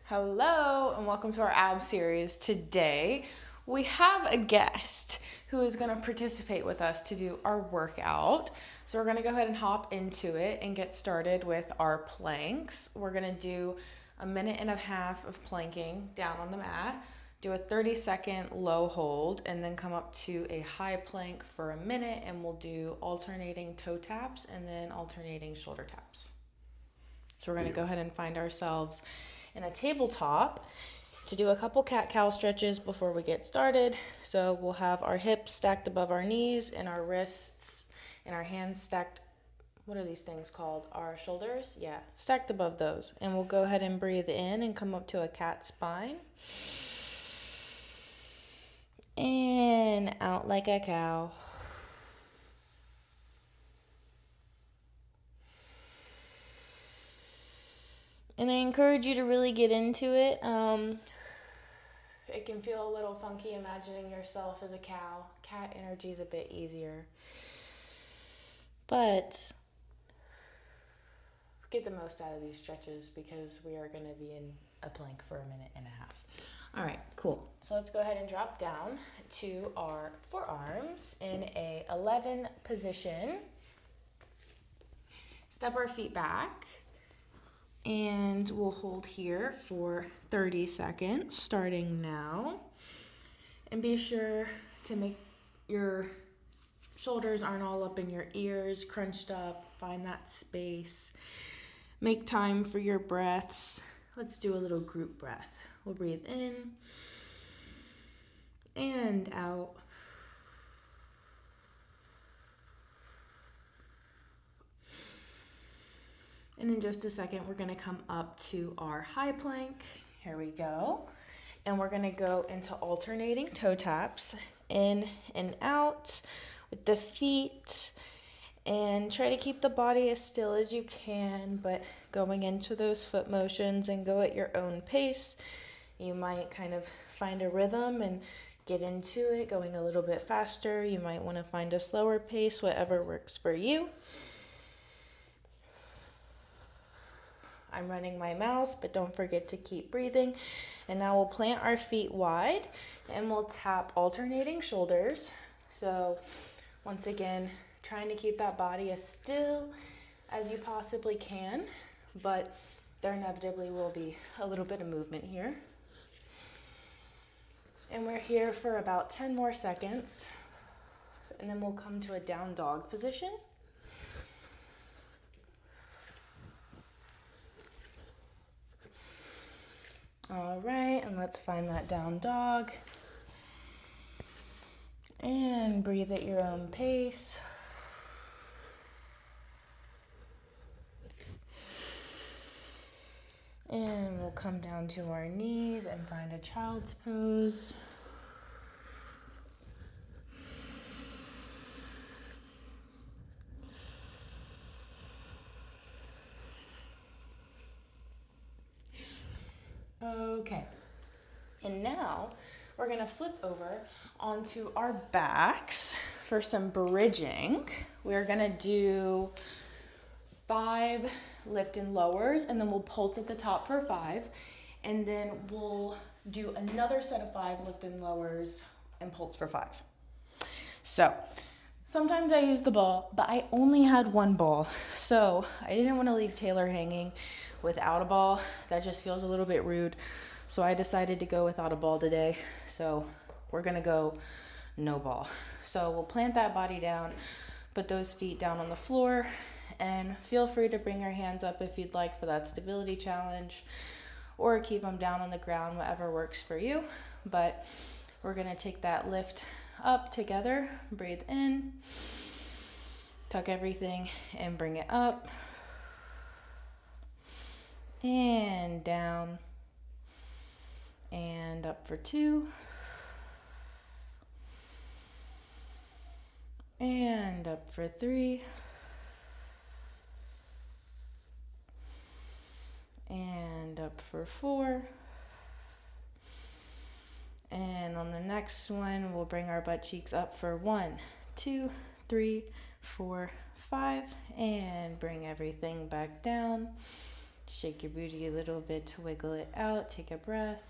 Hello and welcome to our ab series. Today we have a guest who is going to participate with us to do our workout. So we're going to go ahead and hop into it and get started with our planks. We're going to do a minute and a half of planking down on the mat, do a 30-second low hold, and then come up to a high plank for a minute, and we'll do alternating toe taps and then alternating shoulder taps. So we're going to go ahead and find ourselves in a tabletop to do a couple cat-cow stretches before we get started. So we'll have our hips stacked above our knees and our wrists and our hands stacked, what are these things called? Our shoulders? Yeah, stacked above those. And we'll go ahead and breathe in and come up to a cat spine. And out like a cow. And I encourage you to really get into it. It can feel a little funky imagining yourself as a cow. Cat energy is a bit easier. But get the most out of these stretches because we are going to be in a plank for a minute and a half. All right, cool. So let's go ahead and drop down to our forearms in a 11 position. Step our feet back. And we'll hold here for 30 seconds, starting now. And be sure to make your shoulders aren't all up in your ears, crunched up. Find that space. Make time for your breaths. Let's do a little group breath. We'll breathe in and out. And in just a second, we're going to come up to our high plank. Here we go. And we're going to go into alternating toe taps, in and out with the feet. And try to keep the body as still as you can, but going into those foot motions and go at your own pace. You might kind of find a rhythm and get into it, going a little bit faster. You might want to find a slower pace, whatever works for you. I'm running my mouth, but don't forget to keep breathing. And now we'll plant our feet wide and we'll tap alternating shoulders. So once again, trying to keep that body as still as you possibly can, but there inevitably will be a little bit of movement here. And we're here for about 10 more seconds, and then we'll come to a down dog position. All right, and let's find that down dog. And breathe at your own pace. And we'll come down to our knees and find a child's pose. Okay, and now we're going to flip over onto our backs for some bridging. We're going to do 5 lift and lowers, and then we'll pulse at the top for 5, and then we'll do another set of 5 lift and lowers and pulse for 5. So sometimes I use the ball, but I only had one ball, so I didn't want to leave Taylor hanging without a ball. That just feels a little bit rude, so I decided to go without a ball today. So we're gonna go no ball. So we'll plant that body down, put those feet down on the floor, and feel free to bring your hands up if you'd like for that stability challenge, or keep them down on the ground, whatever works for you. But we're gonna take that lift up together. Breathe in, tuck everything, and bring it up. And down. And up for 2. And up for 3. And up for 4. And on the next one, we'll bring our butt cheeks up for 1, 2, 3, 4, 5. And bring everything back down. Shake your booty a little bit to wiggle it out. Take a breath.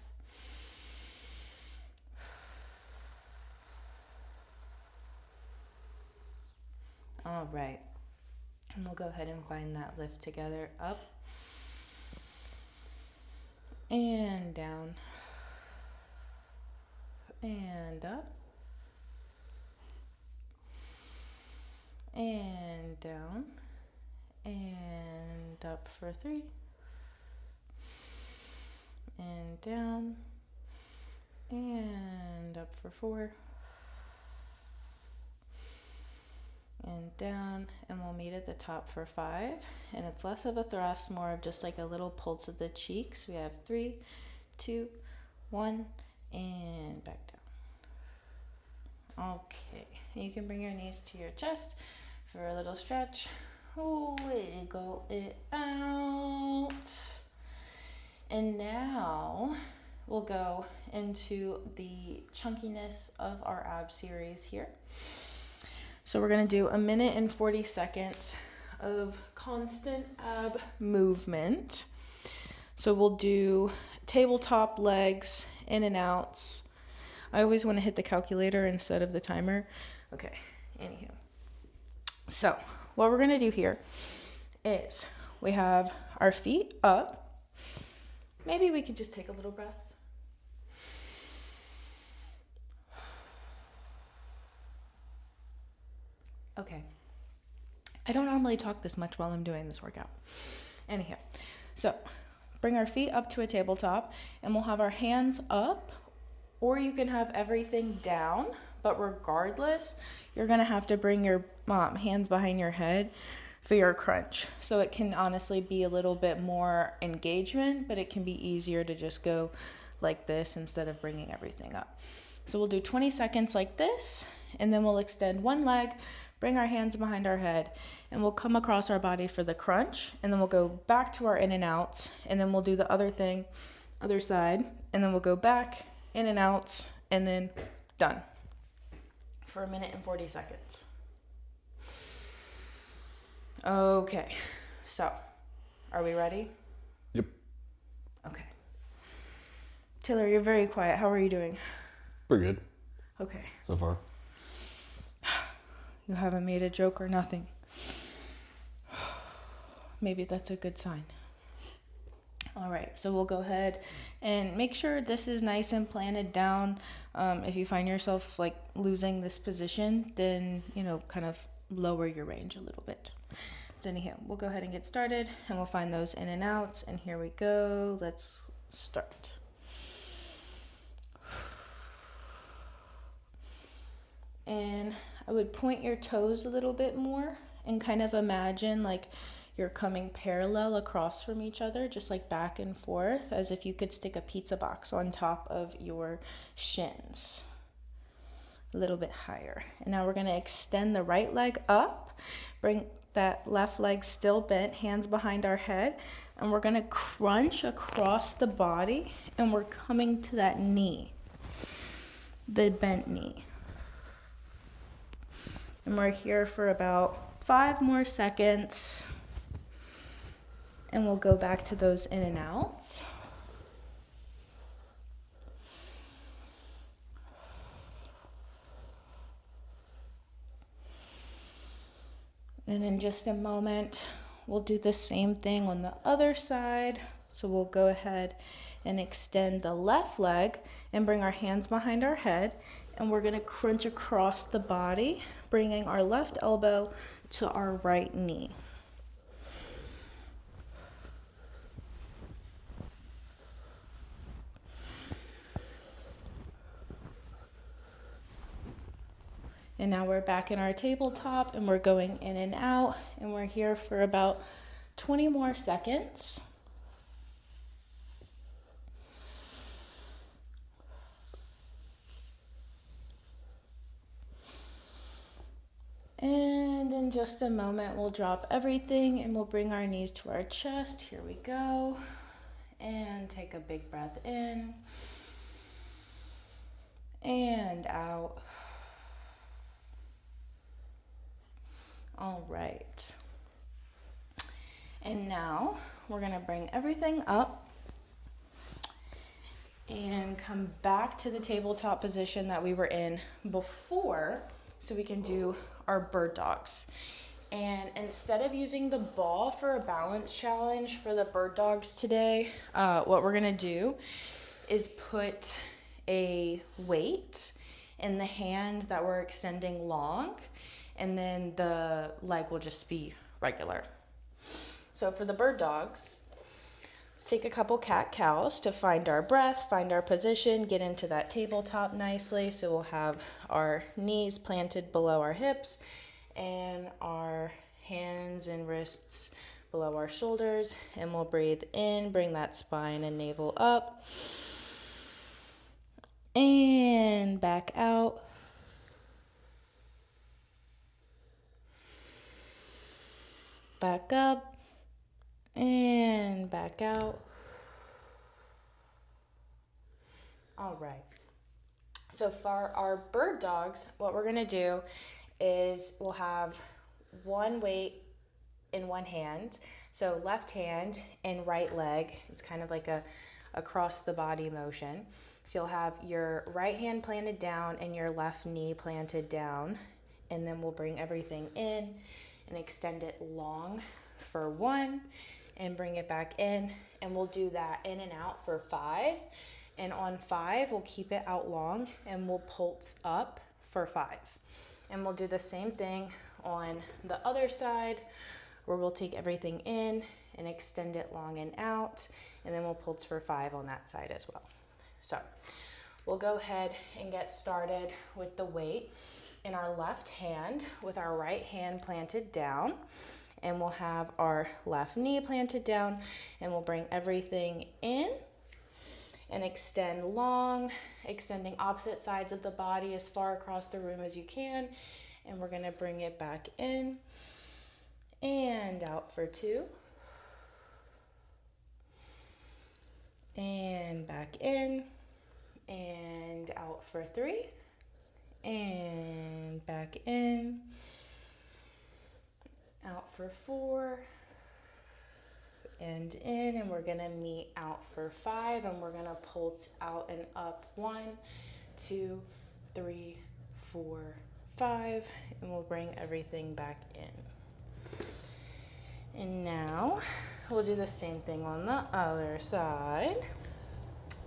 All right. And we'll go ahead and find that lift together. Up and down and up and down and up for 3 and down and up for 4 and down, and we'll meet at the top for 5, and it's less of a thrust, more of just like a little pulse of the cheeks. We have 3, 2, 1, and back down. Okay, you can bring your knees to your chest for a little stretch. Wiggle it out. And now we'll go into the chunkiness of our ab series here. So we're going to do 1 minute and 40 seconds of constant ab movement. So we'll do tabletop legs, in and outs. I always want to hit the calculator instead of the timer. Okay, anywho. So what we're going to do here is we have our feet up. Maybe we could just take a little breath. Okay. I don't normally talk this much while I'm doing this workout. Anyhow, so bring our feet up to a tabletop, and we'll have our hands up, or you can have everything down, but regardless, you're going to have to bring your hands behind your head for your crunch. So it can honestly be a little bit more engagement, but it can be easier to just go like this instead of bringing everything up. So we'll do 20 seconds like this, and then we'll extend one leg, bring our hands behind our head, and we'll come across our body for the crunch, and then we'll go back to our in and outs, and then we'll do the other thing, other side, and then we'll go back, in and outs, and then done for 1 minute and 40 seconds. Okay, so are we ready? Yep. Okay. Taylor, you're very quiet. How are you doing? Pretty good. Okay. So far. You haven't made a joke or nothing. Maybe that's a good sign. All right, so we'll go ahead and make sure this is nice and planted down. If you find yourself like losing this position, then, kind of lower your range a little bit. But anyhow, we'll go ahead and get started, and we'll find those in and outs, and here we go. Let's start. And I would point your toes a little bit more and kind of imagine like you're coming parallel across from each other, just like back and forth, as if you could stick a pizza box on top of your shins. A little bit higher. And now we're going to extend the right leg up, bring that left leg still bent, hands behind our head, and we're going to crunch across the body, and we're coming to that knee, the bent knee. And we're here for about 5 more seconds. And we'll go back to those in and outs. And in just a moment, we'll do the same thing on the other side. So we'll go ahead and extend the left leg and bring our hands behind our head. And we're going to crunch across the body, bringing our left elbow to our right knee. And now we're back in our tabletop, and we're going in and out, and we're here for about 20 more seconds. And in just a moment, we'll drop everything, and we'll bring our knees to our chest. Here we go. And take a big breath in and out. All right. And now we're gonna bring everything up and come back to the tabletop position that we were in before, so we can do our bird dogs. And instead of using the ball for a balance challenge for the bird dogs today, what we're gonna do is put a weight in the hand that we're extending long, and then the leg will just be regular. So for the bird dogs, let's take a couple cat-cows to find our breath, find our position, get into that tabletop nicely. So we'll have our knees planted below our hips and our hands and wrists below our shoulders. And we'll breathe in, bring that spine and navel up. And back out. Back up. And back out. All right. So for our bird dogs, what we're gonna do is we'll have one weight in one hand. So left hand and right leg. It's kind of like a across the body motion. So you'll have your right hand planted down and your left knee planted down. And then we'll bring everything in and extend it long for 1 and bring it back in. And we'll do that in and out for 5. And on 5, we'll keep it out long and we'll pulse up for 5. And we'll do the same thing on the other side, where we'll take everything in and extend it long and out, and then we'll pulse for 5 on that side as well. So we'll go ahead and get started with the weight in our left hand with our right hand planted down, and we'll have our left knee planted down, and we'll bring everything in and extend long, extending opposite sides of the body as far across the room as you can. And we're gonna bring it back in and out for 2. And back in and out for 3. And back in, out for 4. And in, and we're gonna meet out for 5, and we're gonna pulse out and up 1, 2, 3, 4, 5, and we'll bring everything back in. And now we'll do the same thing on the other side.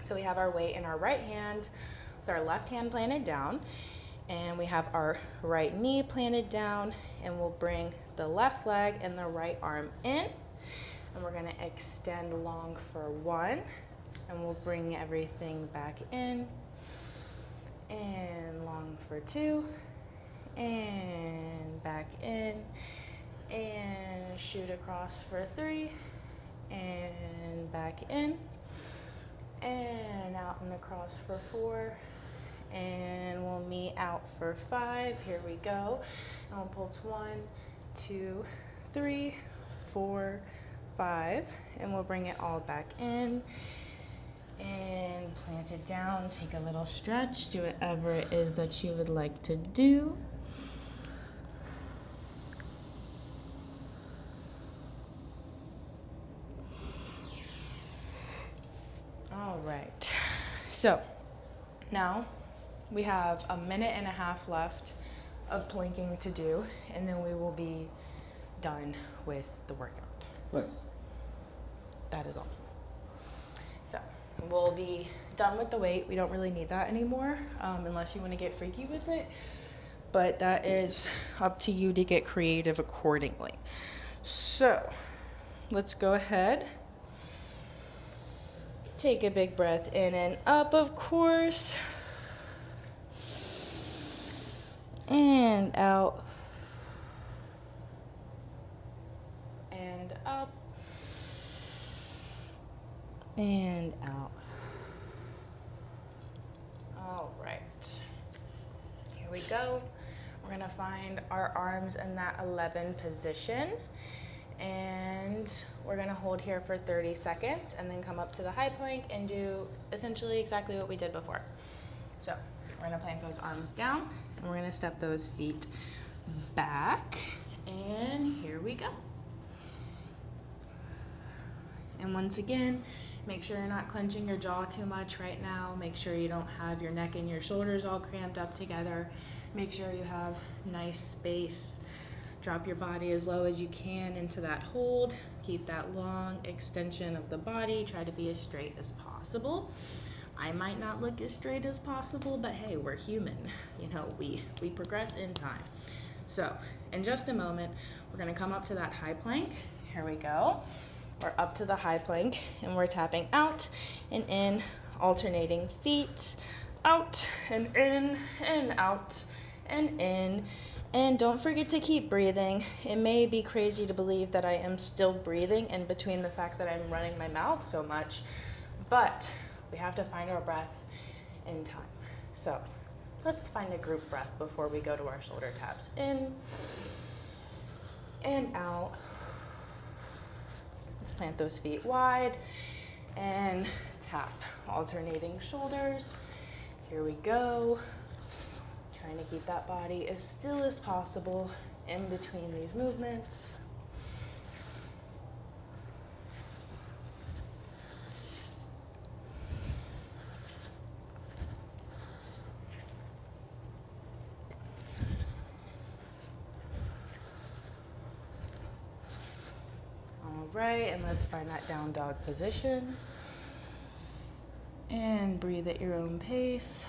So we have our weight in our right hand with our left hand planted down, and we have our right knee planted down, and we'll bring the left leg and the right arm in. And we're gonna extend long for 1, and we'll bring everything back in, and long for 2, and back in, and shoot across for 3, and back in, and out and across for 4, and we'll meet out for 5. Here we go. And we'll pulse 1, 2, 3, 4, 5, and we'll bring it all back in and plant it down. Take a little stretch, do whatever it is that you would like to do. All right, so now we have a minute and a half left of planking to do, and then we will be done with the workout. Nice. That is all. So we'll be done with the weight. We don't really need that anymore, unless you want to get freaky with it. But that is up to you to get creative accordingly. So let's go ahead. Take a big breath in and up, of course. And out. And up. And out. All right. Here we go. We're gonna find our arms in that 11 position. And we're gonna hold here for 30 seconds and then come up to the high plank and do essentially exactly what we did before. So we're gonna plant those arms down and we're gonna step those feet back. And here we go. And once again, make sure you're not clenching your jaw too much right now. Make sure you don't have your neck and your shoulders all cramped up together. Make sure you have nice space. Drop your body as low as you can into that hold. Keep that long extension of the body. Try to be as straight as possible. I might not look as straight as possible, but hey, we're human. You know, we progress in time. So in just a moment, we're gonna come up to that high plank. Here we go. We're up to the high plank and we're tapping out and in, alternating feet, out and in and out and in. And don't forget to keep breathing. It may be crazy to believe that I am still breathing in between the fact that I'm running my mouth so much, but we have to find our breath in time. So let's find a group breath before we go to our shoulder taps. In and out. Let's plant those feet wide and tap, alternating shoulders. Here we go. Trying to keep that body as still as possible in between these movements. All right, and let's find that down dog position. And breathe at your own pace.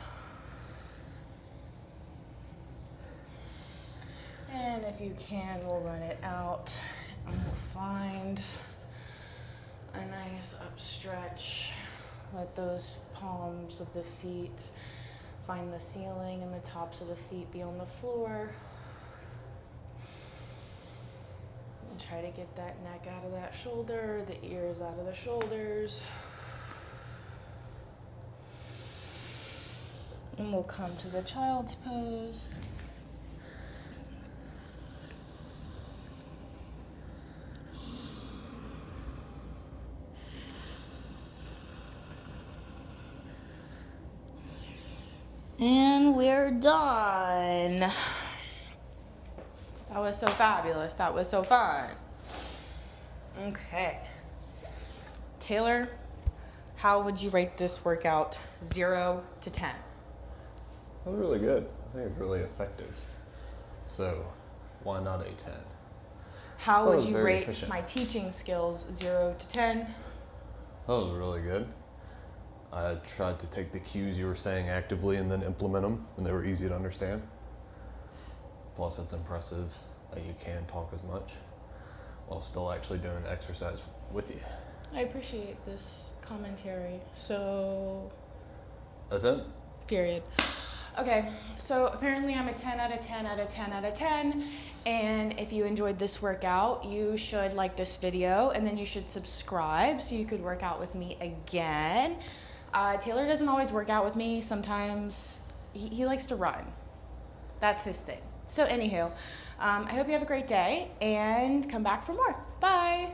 And if you can, we'll run it out and we'll find a nice up stretch. Let those palms of the feet find the ceiling and the tops of the feet be on the floor. And try to get that neck out of that shoulder, the ears out of the shoulders. And we'll come to the child's pose. And we're done. That was so fabulous. That was so fun. Okay. Taylor, how would you rate this workout 0 to 10? That was really good. I think it's really effective. So, why not a 10? How would you rate efficient. my teaching skills 0 to 10? That was really good. I tried to take the cues you were saying actively and then implement them, and they were easy to understand. Plus, it's impressive that you can talk as much while still actually doing the exercise with you. I appreciate this commentary. So, A 10? period. Okay, so apparently I'm a 10 out of 10 out of 10 out of 10. And if you enjoyed this workout, you should like this video and then you should subscribe so you could work out with me again. Taylor doesn't always work out with me. Sometimes he likes to run. That's his thing. So anywho, I hope you have a great day and come back for more. Bye.